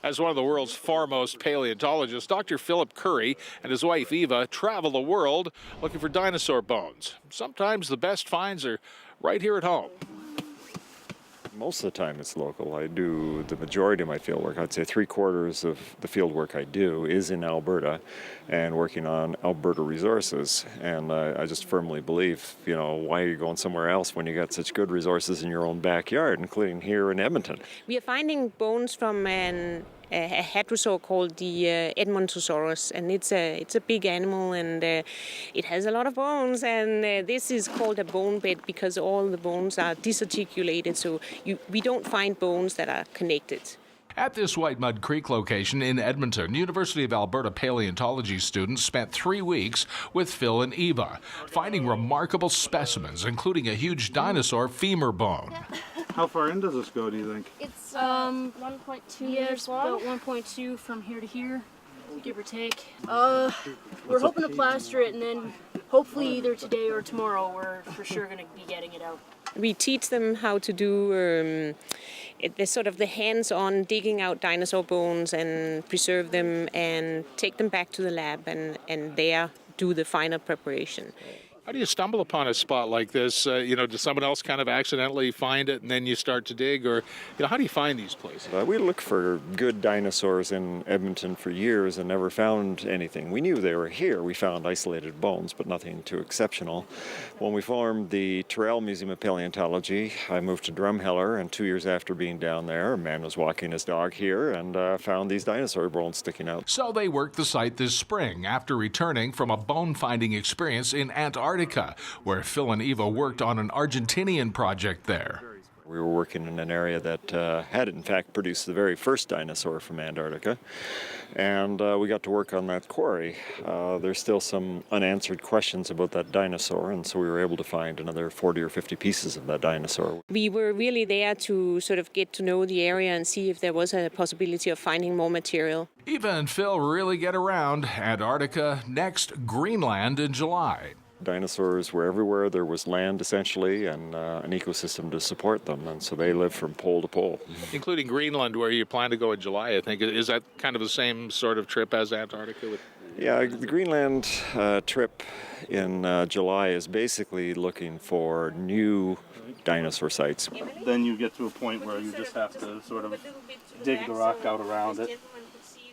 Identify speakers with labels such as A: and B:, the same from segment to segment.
A: As one of the world's foremost paleontologists, Dr. Philip Currie and his wife Eva travel the world looking for dinosaur bones. Sometimes the best finds are right here at home.
B: Most of the time it's local. I do the majority of my field work. I'd say 3/4 of the field work I do is in Alberta and working on Alberta resources. And I just firmly believe, why are you going somewhere else when you got such good resources in your own backyard, including here in Edmonton?
C: We are finding bones from a hadrosaur called the Edmontosaurus, and it's a big animal, and it has a lot of bones, and this is called a bone bed because all the bones are disarticulated, so we don't find bones that are connected.
A: At this Whitemud Creek location in Edmonton, University of Alberta paleontology students spent 3 weeks with Phil and Eva, finding remarkable specimens, including a huge dinosaur femur bone.
D: How far in does this go, do you think?
E: It's 1.2 meters long. About 1.2 from here to here, give or take. We're hoping to plaster it, and then hopefully either today or tomorrow we're for sure going to be getting it out.
C: We teach them how to do the hands-on digging out dinosaur bones and preserve them and take them back to the lab and there do the final preparation.
A: How do you stumble upon a spot like this? Does someone else kind of accidentally find it and then you start to dig? Or, how do you find these places?
B: We looked for good dinosaurs in Edmonton for years and never found anything. We knew they were here. We found isolated bones, but nothing too exceptional. When we formed the Tyrell Museum of Paleontology, I moved to Drumheller, and 2 years after being down there, a man was walking his dog here and found these dinosaur bones sticking out.
A: So they worked the site this spring after returning from a bone-finding experience in Antarctica, where Phil and Eva worked on an Argentinian project there.
B: We were working in an area that had, in fact, produced the very first dinosaur from Antarctica, and we got to work on that quarry. There's still some unanswered questions about that dinosaur, and so we were able to find another 40 or 50 pieces of that dinosaur.
C: We were really there to sort of get to know the area and see if there was a possibility of finding more material.
A: Eva and Phil really get around. Antarctica, next Greenland in July.
B: Dinosaurs were everywhere. There was land, essentially, and an ecosystem to support them, and so they live from pole to pole.
A: Including Greenland, where you plan to go in July, I think. Is that kind of the same sort of trip as Antarctica?
B: Yeah, the Greenland trip in July is basically looking for new dinosaur sites.
D: Then you get to a point where you just have to sort of dig the rock out around it.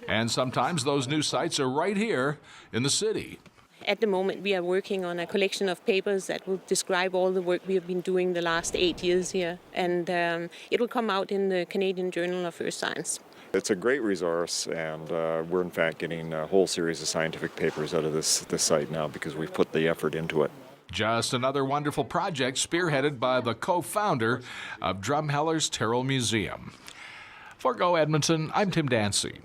A: And sometimes those new sites are right here in the city.
C: At the moment, we are working on a collection of papers that will describe all the work we have been doing the last 8 years here. And it will come out in the Canadian Journal of Earth Science.
B: It's a great resource, and we're in fact getting a whole series of scientific papers out of this site now because we've put the effort into it.
A: Just another wonderful project spearheaded by the co-founder of Drumheller's Tyrell Museum. For Go Edmonton, I'm Tim Dancy.